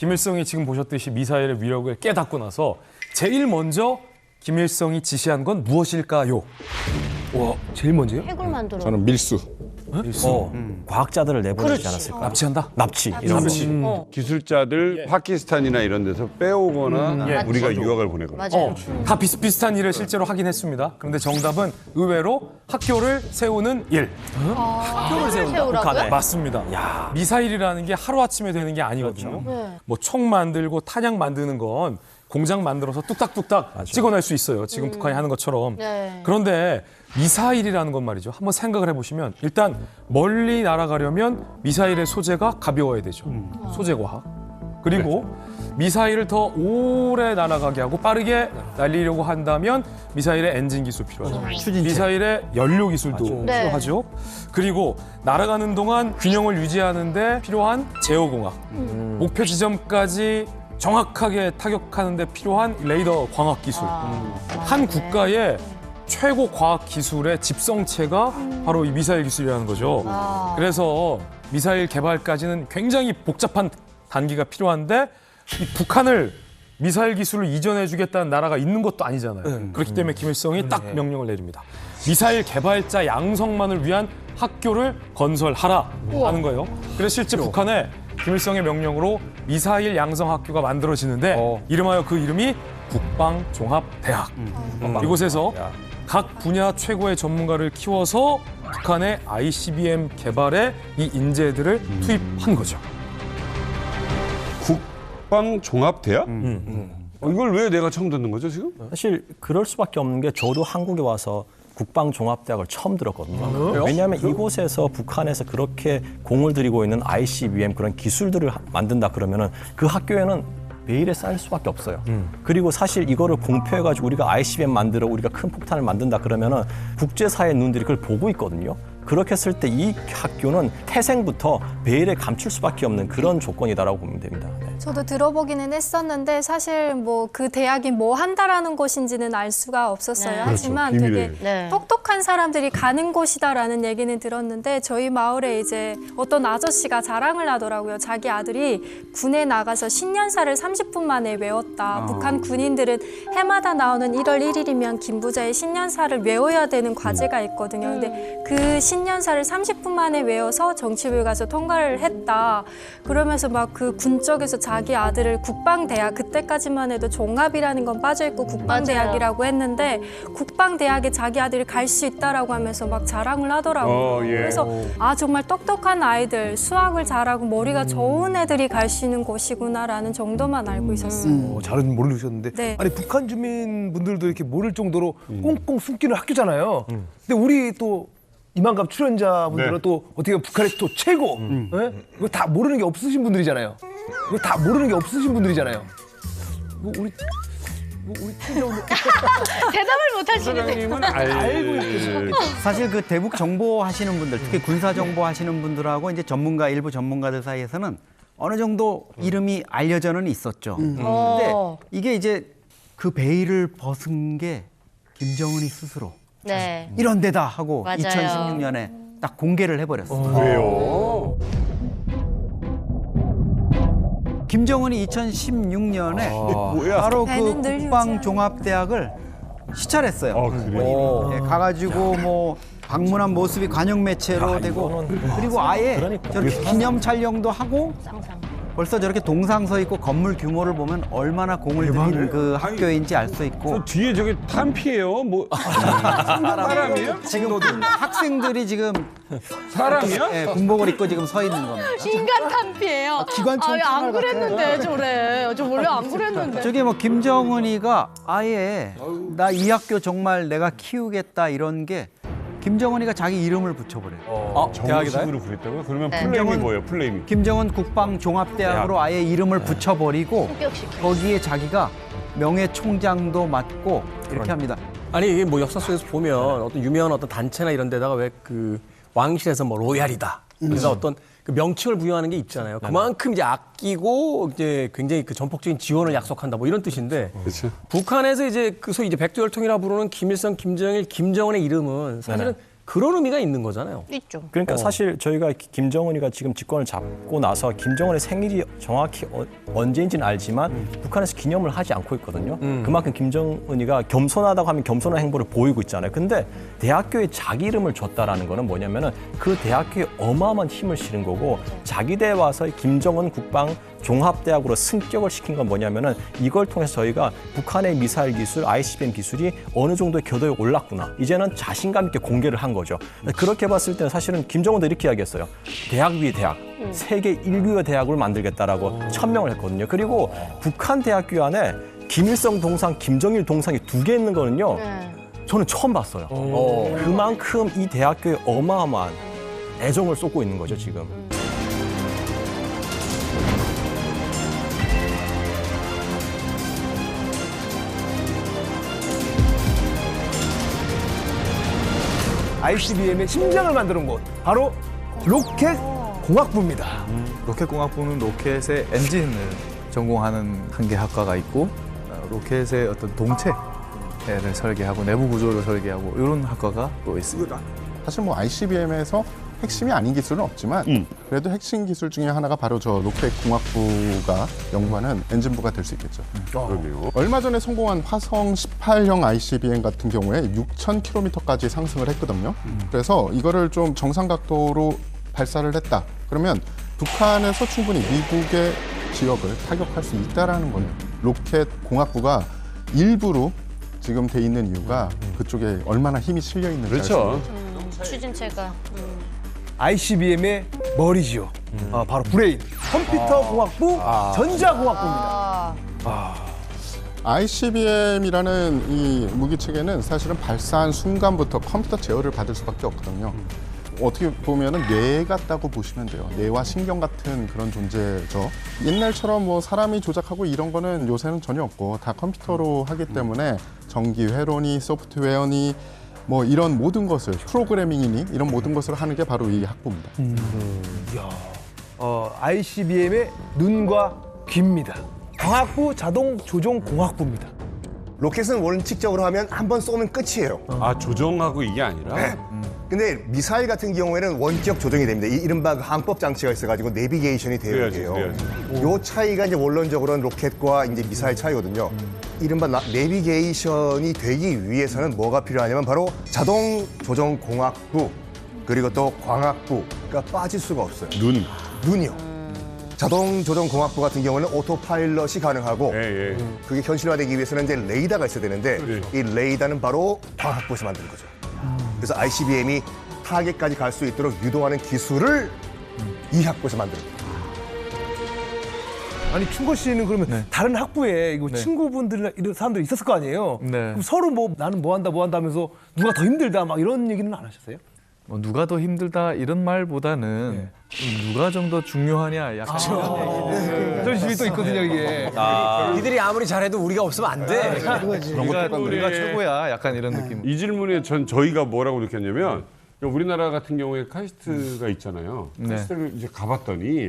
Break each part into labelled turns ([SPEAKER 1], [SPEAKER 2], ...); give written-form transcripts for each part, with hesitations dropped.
[SPEAKER 1] 김일성이 지금 보셨듯이 미사일의 위력을 깨닫고 나서 제일 먼저 김일성이 지시한 건 무엇일까요?
[SPEAKER 2] 와, 제일 먼저요?
[SPEAKER 3] 핵을 만들어.
[SPEAKER 4] 저는 밀수.
[SPEAKER 5] 과학자들을 내보내지
[SPEAKER 3] 그렇지.
[SPEAKER 5] 않았을까?
[SPEAKER 1] 납치한다?
[SPEAKER 5] 납치 이런 거.
[SPEAKER 4] 기술자들 파키스탄이나 이런 데서 빼오거나 우리가 유학을 보내거나.
[SPEAKER 3] 맞아요.
[SPEAKER 1] 다 비슷비슷한 일을 실제로 하긴 했습니다. 그런데 정답은 의외로 학교를 세우는 일.
[SPEAKER 3] 학교를 세우라고요?
[SPEAKER 5] 북한에.
[SPEAKER 1] 맞습니다. 미사일이라는 게 하루아침에 되는 게 아니거든요.
[SPEAKER 3] 네.
[SPEAKER 1] 뭐 총 만들고 탄약 만드는 건 공장 만들어서 뚝딱뚝딱 찍어낼 수 있어요. 지금 북한이 하는 것처럼.
[SPEAKER 3] 네.
[SPEAKER 1] 그런데 미사일이라는 건 말이죠. 한번 생각을 해보시면 일단 멀리 날아가려면 미사일의 소재가 가벼워야 되죠. 소재 과학. 그리고 미사일을 더 오래 날아가게 하고 빠르게 날리려고 한다면 미사일의 엔진 기술 필요하죠. 미사일의 연료 기술도
[SPEAKER 3] 네.
[SPEAKER 1] 필요하죠. 그리고 날아가는 동안 균형을 유지하는 데 필요한 제어공학. 목표 지점까지 정확하게 타격하는 데 필요한 레이더 광학 기술. 한 국가의 최고 과학 기술의 집성체가 바로 이 미사일 기술이라는 거죠. 그래서 미사일 개발까지는 굉장히 복잡한 단계가 필요한데 이 북한을 미사일 기술을 이전해 주겠다는 나라가 있는 것도 아니잖아요. 그렇기 때문에 김일성이 딱 명령을 내립니다. 미사일 개발자 양성만을 위한 학교를 건설하라 하는 거예요. 그래서 실제 북한에 김일성의 명령으로 미사일 양성 학교가 만들어지는데 이름하여 그 이름이 국방종합대학. 이곳에서 각 분야 최고의 전문가를 키워서 북한의 ICBM 개발에 이 인재들을 투입한 거죠.
[SPEAKER 4] 국방종합대학? 이걸 왜 내가 처음 듣는 거죠, 지금?
[SPEAKER 5] 사실 그럴 수밖에 없는 게 저도 한국에 와서 국방종합대학을 처음 들었거든요. 왜냐하면 이곳에서 북한에서 그렇게 공을 들이고 있는 ICBM 그런 기술들을 만든다 그러면은 그 학교에는 매일에 쌓일 수밖에 없어요. 그리고 사실 이거를 공표해가지고 우리가 ICBM 만들어 우리가 큰 폭탄을 만든다 그러면은 국제사회 눈들이 그걸 보고 있거든요. 그렇게 했을 때 이 학교는 태생부터 매일에 감출 수밖에 없는 그런 조건이다라고 보면 됩니다. 네.
[SPEAKER 6] 저도 들어보기는 했었는데 사실 뭐 그 대학이 뭐 한다라는 곳인지는 알 수가 없었어요.
[SPEAKER 3] 네.
[SPEAKER 6] 하지만
[SPEAKER 4] 그렇죠.
[SPEAKER 6] 되게
[SPEAKER 4] 비밀이에요.
[SPEAKER 3] 네.
[SPEAKER 6] 똑똑한 사람들이 가는 곳이다라는 얘기는 들었는데 저희 마을에 이제 어떤 아저씨가 자랑을 하더라고요. 자기 아들이 군에 나가서 신년사를 30분 만에 외웠다. 북한 군인들은 해마다 나오는 1월 1일이면 김부자의 신년사를 외워야 되는 과제가 있거든요. 근데 그 신년사를 30분 만에 외워서 정치부에 가서 통과를 했다. 그러면서 막 그 군 쪽에서 자기 아들을 국방대학, 그때까지만 해도 종합이라는 건 빠져있고 국방대학이라고 했는데 국방대학에 자기 아들이 갈 수 있다라고 하면서 막 자랑을 하더라고요.
[SPEAKER 4] 예.
[SPEAKER 6] 그래서 아 정말 똑똑한 아이들, 수학을 잘하고 머리가 좋은 애들이 갈 수 있는 곳이구나라는 정도만 알고 있었어요.
[SPEAKER 2] 잘은 모르셨는데
[SPEAKER 6] 네.
[SPEAKER 2] 아니 북한 주민분들도 이렇게 모를 정도로 꽁꽁 숨기는 학교잖아요. 근데 우리 또 이만감 출연자분들은
[SPEAKER 4] 네.
[SPEAKER 2] 또 어떻게 보면 북한의 또 최고 예? 이거 다 모르는 게 없으신 분들이잖아요. 이거 다 모르는 게 없으신 분들이잖아요. 우리 팀장님
[SPEAKER 3] 대답을 못 하시는데.
[SPEAKER 4] 사장님은 알고 있겠어요.
[SPEAKER 7] 사실 그 대북 정보 하시는 분들, 특히 군사 정보 하시는 분들하고 이제 일부 전문가들 사이에서는 어느 정도 이름이 알려져는 있었죠. 근데 이게 이제 그 베일을 벗은 게 김정은이 스스로
[SPEAKER 3] 네.
[SPEAKER 7] 이런 데다 하고
[SPEAKER 3] 맞아요.
[SPEAKER 7] 2016년에 딱 공개를 해버렸어요.
[SPEAKER 4] 왜요?
[SPEAKER 7] 김정은이 2016년에
[SPEAKER 4] 뭐야?
[SPEAKER 7] 바로 그
[SPEAKER 6] 배는 늘
[SPEAKER 7] 국방종합대학을 시찰했어요.
[SPEAKER 4] 그래요?
[SPEAKER 7] 예, 가가지고 뭐 방문한 모습이 관영 매체로 되고 그리고 아예 저렇게 기념 촬영도 하고
[SPEAKER 3] 상상.
[SPEAKER 7] 벌써 저렇게 동상 서 있고 건물 규모를 보면 얼마나 공을 들인 그 학교인지 알 수 있고
[SPEAKER 4] 저 뒤에 저기 탄피예요? 뭐 사람이에요?
[SPEAKER 7] 지금 학생들이 지금
[SPEAKER 4] 사람이야?
[SPEAKER 7] 예, 군복을 입고 지금 서 있는 겁니다.
[SPEAKER 3] 인간 탄피예요.
[SPEAKER 7] 기관총
[SPEAKER 3] 안 그랬는데 저래. 저 원래 안 그랬는데.
[SPEAKER 7] 저기 뭐 김정은이가 아예 나 이 학교 정말 내가 키우겠다 이런 게 김정은이가 자기 이름을 붙여버려요.
[SPEAKER 4] 정식으로 그랬다고요? 그러면 플레임이 뭐예요? 플레임이?
[SPEAKER 7] 김정은 국방종합대학으로 아예 이름을 붙여버리고
[SPEAKER 3] 합격시켜.
[SPEAKER 7] 거기에 자기가 명예총장도 맡고 이렇게 합니다.
[SPEAKER 8] 아니 이게 뭐 역사 속에서 보면 어떤 유명한 어떤 단체나 이런 데다가 왜 그 왕실에서 뭐 로얄이다. 그래서 어떤 그 명칭을 부여하는 게 있잖아요. 그만큼 이제 아끼고 이제 굉장히 그 전폭적인 지원을 약속한다 뭐 이런 뜻인데
[SPEAKER 4] 그렇죠.
[SPEAKER 8] 북한에서 이제 그 소위 이제 백두혈통이라 부르는 김일성, 김정일, 김정은의 이름은 사실은 그런 의미가 있는 거잖아요.
[SPEAKER 3] 있죠.
[SPEAKER 5] 그러니까 사실 저희가 김정은이가 지금 집권을 잡고 나서 김정은의 생일이 정확히 언제인지는 알지만 북한에서 기념을 하지 않고 있거든요. 그만큼 김정은이가 겸손하다고 하면 겸손한 행보를 보이고 있잖아요. 근데 대학교에 자기 이름을 줬다라는 거는 뭐냐면은 그 대학교에 어마어마한 힘을 실은 거고 자기대에 와서 김정은 국방 종합대학으로 승격을 시킨 건 뭐냐면은 이걸 통해서 저희가 북한의 미사일 기술, ICBM 기술이 어느 정도의 궤도에 올랐구나. 이제는 자신감 있게 공개를 한 거죠. 그렇게 봤을 때는 사실은 김정은도 이렇게 이야기했어요. 대학 위의 대학, 세계 1위의 대학을 만들겠다라고 천명을 했거든요. 그리고 북한 대학교 안에 김일성 동상, 김정일 동상이 2개 있는 거는요. 저는 처음 봤어요. 그만큼 이 대학교에 어마어마한 애정을 쏟고 있는 거죠, 지금.
[SPEAKER 2] ICBM의 심장을 만드는 곳 바로 로켓 공학부입니다.
[SPEAKER 9] 로켓공학부는 로켓의 엔진을 전공하는 한 개 학과가 있고 로켓의 어떤 동체를 설계하고 내부 구조를 설계하고 이런 학과가 또 있습니다.
[SPEAKER 10] 사실 뭐 ICBM에서 핵심이 아닌 기술은 없지만 그래도 핵심 기술 중에 하나가 바로 저 로켓공학부가 연구하는 엔진부가 될 수 있겠죠.
[SPEAKER 4] 그러네요.
[SPEAKER 10] 얼마 전에 성공한 화성 18형 ICBM 같은 경우에 6,000km까지 상승을 했거든요. 그래서 이거를 좀 정상 각도로 발사를 했다. 그러면 북한에서 충분히 미국의 지역을 타격할 수 있다라는 거예요. 로켓공학부가 일부로 지금 돼 있는 이유가 그쪽에 얼마나 힘이 실려 있는지
[SPEAKER 4] 그렇죠.
[SPEAKER 3] 추진체가.
[SPEAKER 2] ICBM의 머리지요. 바로 브레인. 컴퓨터 공학부, 전자공학부입니다.
[SPEAKER 10] ICBM이라는 이 무기 체계는 사실은 발사한 순간부터 컴퓨터 제어를 받을 수밖에 없거든요. 어떻게 보면은 뇌 같다고 보시면 돼요. 뇌와 신경 같은 그런 존재죠. 옛날처럼 뭐 사람이 조작하고 이런 거는 요새는 전혀 없고 다 컴퓨터로 하기 때문에 전기 회로니 소프트웨어니 뭐 이런 모든 것을 프로그래밍이니 이런 모든 것을 하는 게 바로 이 학부입니다.
[SPEAKER 2] ICBM의 눈과 귀입니다. 광학부 자동 조종 공학부입니다.
[SPEAKER 11] 로켓은 원칙적으로 하면 한 번 쏘면 끝이에요.
[SPEAKER 4] 아, 조정하고 이게 아니라?
[SPEAKER 11] 네. 근데 미사일 같은 경우에는 원격 조정이 됩니다. 이른바 그 항법 장치가 있어가지고 내비게이션이 되어 있어요. 요 차이가 이제 원론적으로는 로켓과 이제 미사일 차이거든요. 이른바 내비게이션이 되기 위해서는 뭐가 필요하냐면 바로 자동 조정 공학부 그리고 또 광학부가 빠질 수가 없어요. 눈이요. 자동 조정 공학부 같은 경우는 오토파일럿이 가능하고 그게 현실화되기 위해서는 이제 레이더가 있어야 되는데 이 레이더는 바로 광학부에서 만드는 거죠. 그래서 ICBM이 타겟까지 갈 수 있도록 유도하는 기술을 이 학부에서 만드는 거예요.
[SPEAKER 2] 아니 충거 씨는 그러면 다른 학부에 이거 친구분들 이런 사람들이 있었을 거 아니에요? 그럼 서로 뭐 나는 뭐 한다 하면서 누가 더 힘들다 막 이런 얘기는 안 하셨어요?
[SPEAKER 9] 뭐 누가 더 힘들다 이런 말보다는 누가 좀 더 중요하냐 약간
[SPEAKER 2] 그런 집이 또 있거든요 이게.
[SPEAKER 8] 니들이 아무리 잘해도 우리가 없으면 안 돼.
[SPEAKER 9] 누가 최고야 약간 이런 느낌.
[SPEAKER 4] 이 질문에 저희가 뭐라고 느꼈냐면 우리나라 같은 경우에 카이스트가 있잖아요. 카이스트를 이제 가봤더니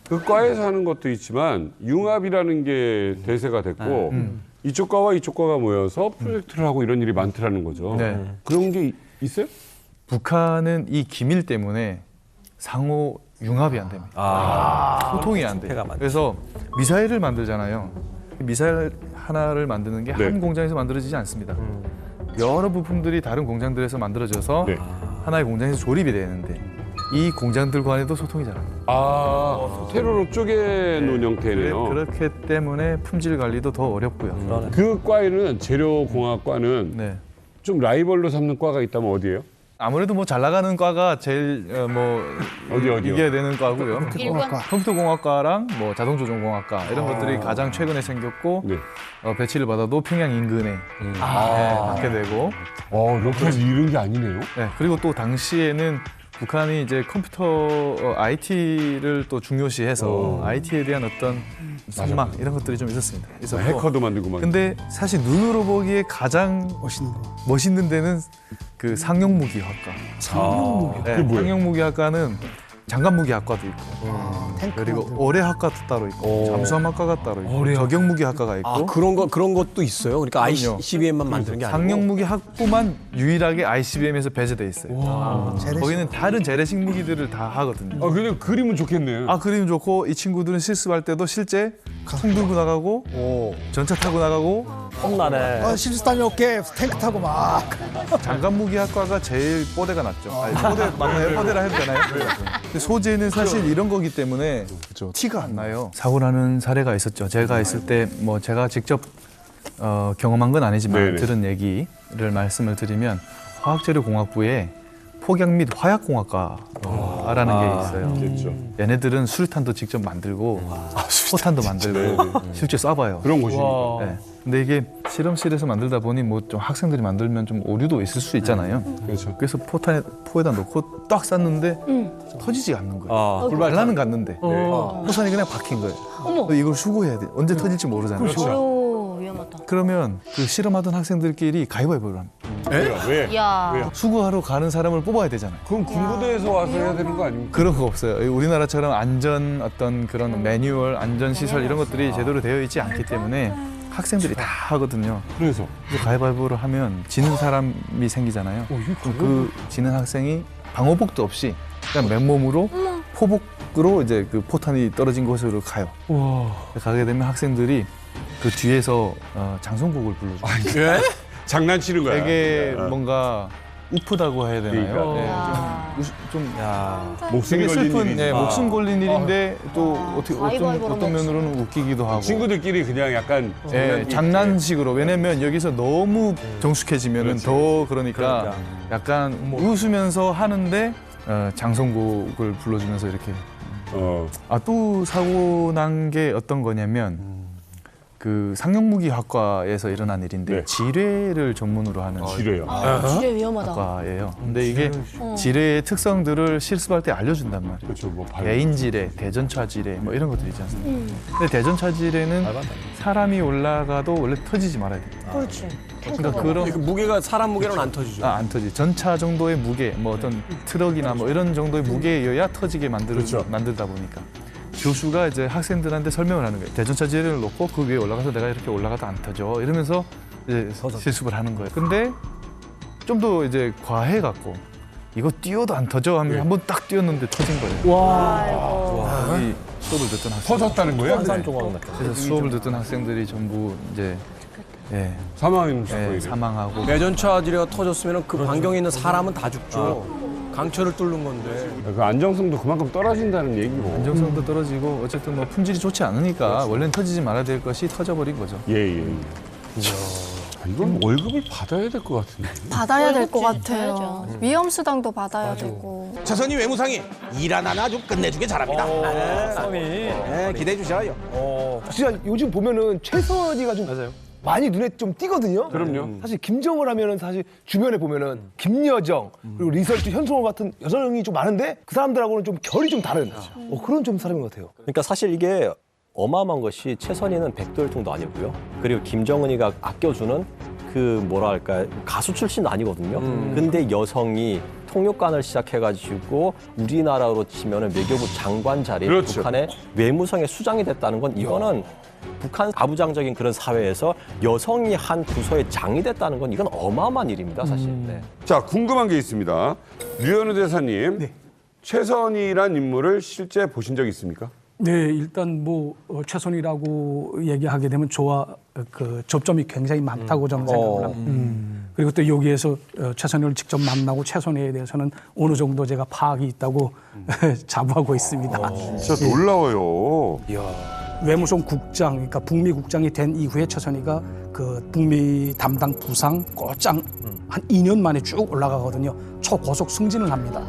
[SPEAKER 4] 그 과에서 하는 것도 있지만 융합이라는 게 대세가 됐고 이쪽 과와 이쪽 과가 모여서 프로젝트를 하고 이런 일이 많더라는 거죠. 그런 게 있어요?
[SPEAKER 9] 북한은 이 기밀 때문에 상호 융합이 안 됩니다. 소통이 안 돼요. 그래서 미사일을 만들잖아요. 미사일 하나를 만드는 게 한 공장에서 만들어지지 않습니다. 여러 부품들이 다른 공장들에서 만들어져서 하나의 공장에서 조립이 되는데 이 공장들 간에도 소통이 잘 안 돼요.
[SPEAKER 4] 세로로 쪼개놓은 형태네요.
[SPEAKER 9] 그렇기 때문에 품질 관리도 더 어렵고요.
[SPEAKER 4] 그 과에는 재료공학과는 좀 라이벌로 삼는 과가 있다면 어디예요?
[SPEAKER 9] 아무래도 뭐 잘 나가는 과가 제일 뭐
[SPEAKER 4] 어디요?
[SPEAKER 9] 이겨야 되는 과고요. 컴퓨터공학과랑 뭐 자동조종공학과 이런 것들이 가장 최근에 생겼고 배치를 받아도 평양 인근에 받게 되고.
[SPEAKER 4] 로켓 이런 게 아니네요.
[SPEAKER 9] 그리고 또 당시에는 북한이 이제 컴퓨터 IT를 또 중요시해서 IT에 대한 어떤 선망 이런 것들이 좀 있었습니다.
[SPEAKER 4] 해커도 만들고 막.
[SPEAKER 9] 근데 사실 눈으로 보기에 가장 멋있는 데는 그 상용무기학과.
[SPEAKER 4] 그게 뭐예요?
[SPEAKER 9] 상용무기학과는 장갑무기학과도 있고 그리고 어뢰학과도 따로 있고 잠수함학과가 따로 있고 저격무기학과가 있고
[SPEAKER 8] 아, 그런 것도 있어요. 그러니까 ICBM만 만드는 게 아니고.
[SPEAKER 9] 상용무기 학부만 유일하게 ICBM에서 배제돼 있어요. 거기는 다른 재래식 무기들을 다 하거든요.
[SPEAKER 4] 아, 근데 그림은 좋겠네요.
[SPEAKER 9] 아, 그림 좋고 이 친구들은 실습할 때도 실제 총 들고 나가고 전차 타고 나가고
[SPEAKER 5] 험난해.
[SPEAKER 12] 실수탄이 없게 탱크 타고 막.
[SPEAKER 9] 장갑무기학과가 제일 뽀대가 났죠. 아니, 뽀대 맞나요? 뽀대라 해도 되나요? 근데 소재는 사실 이런 거기 때문에 티가 안 나요. 사고 나는 사례가 있었죠. 제가 있을 때 뭐 제가 직접 경험한 건 아니지만
[SPEAKER 4] 네네.
[SPEAKER 9] 들은 얘기를 말씀을 드리면 화학재료공학부에 폭약 및 화약공학과라는 게 있어요.
[SPEAKER 4] 그렇죠.
[SPEAKER 9] 얘네들은 수류탄도 직접 만들고 포탄도 만들고 실제 쏴봐요.
[SPEAKER 4] 그런 곳이니까.
[SPEAKER 9] 네. 근데 이게 실험실에서 만들다 보니 뭐 좀 학생들이 만들면 좀 오류도 있을 수 있잖아요.
[SPEAKER 4] 그렇죠.
[SPEAKER 9] 그래서 포에다 넣고 딱 쐈는데 터지지 않는 거예요. 발라는 갔는데 포탄이 그냥 박힌 거예요.
[SPEAKER 3] 어머.
[SPEAKER 9] 이걸 수거해야 돼. 언제 터질지 모르잖아요.
[SPEAKER 3] 아유, 위험하다.
[SPEAKER 9] 그러면 그 실험하던 학생들끼리 가위바위보를 합니다.
[SPEAKER 4] 왜?
[SPEAKER 3] 야.
[SPEAKER 9] 수거하러 가는 사람을 뽑아야 되잖아요.
[SPEAKER 4] 그럼 군부대에서 와서 해야 되는 거 아닙니까?
[SPEAKER 9] 그런 거 없어요. 우리나라처럼 안전 어떤 그런 매뉴얼, 안전 시설 이런 것들이 제대로 되어 있지 않기 때문에 학생들이 다 하거든요.
[SPEAKER 4] 그래서
[SPEAKER 9] 가위바위보를 하면 지는 사람이 생기잖아요. 그럼 그 지는 학생이 방호복도 없이 그냥 맨몸으로 포복으로 이제 그 포탄이 떨어진 곳으로 가요. 가게 되면 학생들이 그 뒤에서 장성곡을 불러줘요.
[SPEAKER 4] 예? 장난치는 거야.
[SPEAKER 9] 되게 뭔가 우프다고 해야 되나요?
[SPEAKER 4] 그러니까.
[SPEAKER 9] 좀
[SPEAKER 4] 목숨이
[SPEAKER 9] 되게
[SPEAKER 4] 걸린
[SPEAKER 9] 슬픈
[SPEAKER 4] 일이니까.
[SPEAKER 9] 목숨 걸린 일인데 또 어떤 면으로는 웃기기도 하고.
[SPEAKER 4] 친구들끼리 그냥 약간
[SPEAKER 9] 장난식으로. 왜냐면 여기서 너무 정숙해지면은 더 그러니까 약간 웃으면서 하는데 장성곡을 불러주면서 이렇게. 또 사고 난 게 어떤 거냐면 그 상용무기학과에서 일어난 일인데 지뢰를 전문으로 하는
[SPEAKER 4] 지뢰요.
[SPEAKER 3] 지뢰 위험하다.
[SPEAKER 9] 학과예요. 근데 이게 지뢰의 특성들을 실습할 때 알려준단 말이에요.
[SPEAKER 4] 그렇죠. 뭐
[SPEAKER 9] 개인 지뢰, 대전차 지뢰 뭐 이런 것들 있지 않습니까? 근데 대전차 지뢰는 사람이 올라가도 원래 터지지 말아야 돼요.
[SPEAKER 3] 그렇지.
[SPEAKER 9] 그러니까 그런
[SPEAKER 8] 그 무게가 사람 무게로는 안 터지죠.
[SPEAKER 9] 안 터지. 전차 정도의 무게, 뭐 어떤 트럭이나 뭐 이런 정도의 무게여야 터지게 만들다 보니까. 교수가 이제 학생들한테 설명을 하는 거예요. 대전차 지뢰를 놓고 그 위에 올라가서 내가 이렇게 올라가도 안 터져. 이러면서 이제 실습을 하는 거예요. 근데 좀 더 이제 과해갖고 이거 뛰어도 안 터져 하면 한번 딱 뛰었는데 터진 거예요. 와. 여기 수업을 듣던 학생.
[SPEAKER 4] 터졌다는 거예요?
[SPEAKER 9] 그래서 수업을 듣던 학생들이 전부 이제 사망하고.
[SPEAKER 8] 매전차 지뢰가 터졌으면 그 반경에 있는 사람은 다 죽죠. 강철을 뚫는 건데.
[SPEAKER 4] 그 안정성도 그만큼 떨어진다는 얘기고.
[SPEAKER 9] 안정성도 떨어지고 어쨌든 뭐 품질이 좋지 않으니까 원래는 터지지 말아야 될 것이 터져버린 거죠.
[SPEAKER 4] 예. 이건 월급을 받아야 될 것 같은데.
[SPEAKER 6] 받아야 될 것 같아요. 위험수당도 받아야 되고.
[SPEAKER 12] 최선희 외무상이 일 하나는 아주 끝내주게 잘합니다. 기대해 주셔요.
[SPEAKER 2] 진짜 요즘 보면은 최선희가 좀 많이 눈에 좀 띄거든요.
[SPEAKER 4] 그럼요.
[SPEAKER 2] 사실 김정을 하면은 사실 주변에 보면은 김여정 그리고 리설트 현송월 같은 여성이 좀 많은데 그 사람들하고는 좀 결이 좀 다른 그런 좀 사람인 것 같아요.
[SPEAKER 5] 그러니까 사실 이게 어마어마한 것이 최선희는 백두혈통도 아니고요. 그리고 김정은이가 아껴주는 그 뭐랄까 가수 출신도 아니거든요. 근데 여성이 통역관을 시작해가지고 우리나라로 치면은 외교부 장관 자리에 북한의 외무성의 수장이 됐다는 건 이거는 북한 가부장적인 그런 사회에서 여성이 한 부서의 장이 됐다는 건 이건 어마어마한 일입니다, 사실.
[SPEAKER 4] 자, 궁금한 게 있습니다. 류현우 대사님, 최선희란 인물을 실제 보신 적 있습니까?
[SPEAKER 13] 네, 일단 뭐 최선희라고 얘기하게 되면 저와 그 접점이 굉장히 많다고 저는 생각을 합니다. 그리고 또 여기에서 최선희를 직접 만나고 최선희에 대해서는 어느 정도 제가 파악이 있다고 자부하고 있습니다.
[SPEAKER 4] 진짜 놀라워요.
[SPEAKER 13] 외무성 국장, 그러니까 북미 국장이 된 이후에 최선희가 그 북미 담당 부상 꼬짱 한 2년 만에 쭉 올라가거든요. 초고속 승진을 합니다.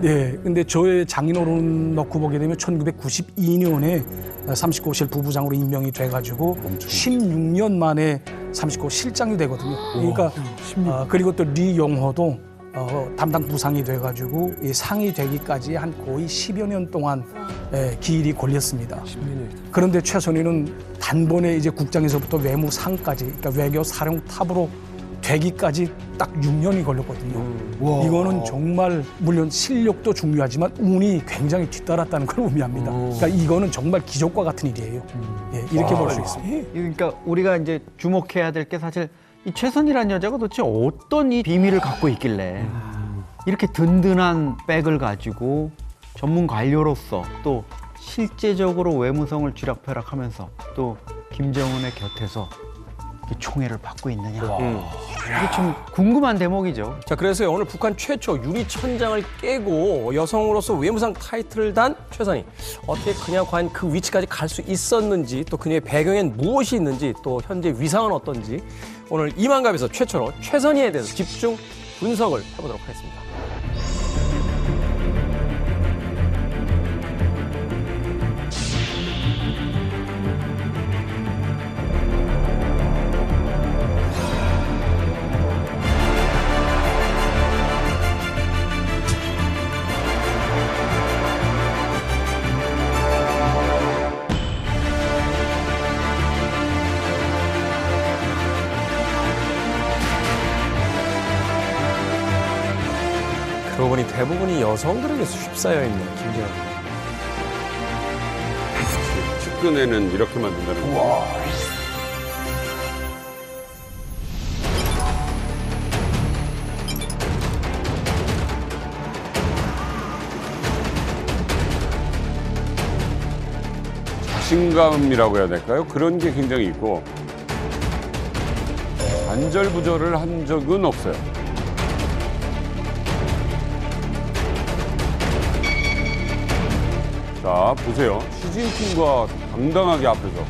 [SPEAKER 13] 네, 근데 저의 장인어른 넣고 보게 되면 1992년에 39실 부부장으로 임명이 돼가지고 16년 만에 39 실장이 되거든요. 그러니까 그리고 또 리용호도 담당 부상이 돼가지고 이 상이 되기까지 한 거의 10여 년 동안 기일이 걸렸습니다. 그런데 최선희는 단번에 이제 국장에서부터 외무상까지, 그러니까 외교 사령탑으로 되기까지 딱 6년이 걸렸거든요. 이거는 정말 물론 실력도 중요하지만 운이 굉장히 뒤따랐다는 걸 의미합니다. 그러니까 이거는 정말 기적과 같은 일이에요. 예, 이렇게 볼 수 있습니다.
[SPEAKER 7] 그러니까 우리가 이제 주목해야 될 게 사실 이 최선이라는 여자가 도대체 어떤 이 비밀을 갖고 있길래 이렇게 든든한 백을 가지고 전문 관료로서 또 실제적으로 외무성을 쥐락펴락하면서 또 김정은의 곁에서 총애를 받고 있느냐. 이게 좀 궁금한 대목이죠.
[SPEAKER 8] 자, 그래서 오늘 북한 최초 유리천장을 깨고 여성으로서 외무상 타이틀을 단 최선희. 어떻게 그냥 과연 그 위치까지 갈 수 있었는지, 또 그녀의 배경엔 무엇이 있는지, 또 현재 위상은 어떤지 오늘 이만갑에서 최초로 최선희에 대해서 집중 분석을 해보도록 하겠습니다. 그러고 보니 대부분이 여성들에게 휩싸여 있는 김정은.
[SPEAKER 4] 측근에는 이렇게 만든다는 거. 자신감이라고 해야 될까요? 그런 게 굉장히 있고 안절부절을 한 적은 없어요. 자, 보세요. 시진핑과 당당하게 앞에서.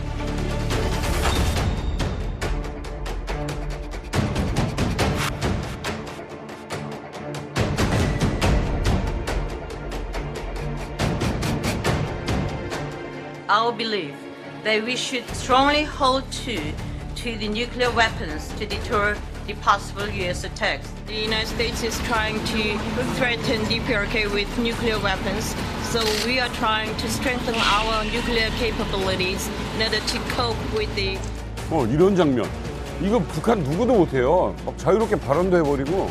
[SPEAKER 14] Our belief that we should strongly hold to the nuclear weapons to deter the possible U.S. attacks. The United States is trying to threaten DPRK with nuclear weapons, so we are trying to strengthen our nuclear capabilities in order to cope with the.
[SPEAKER 4] 이런 장면. 이거 북한 누구도 못해요. 막 자유롭게 발언도 해버리고.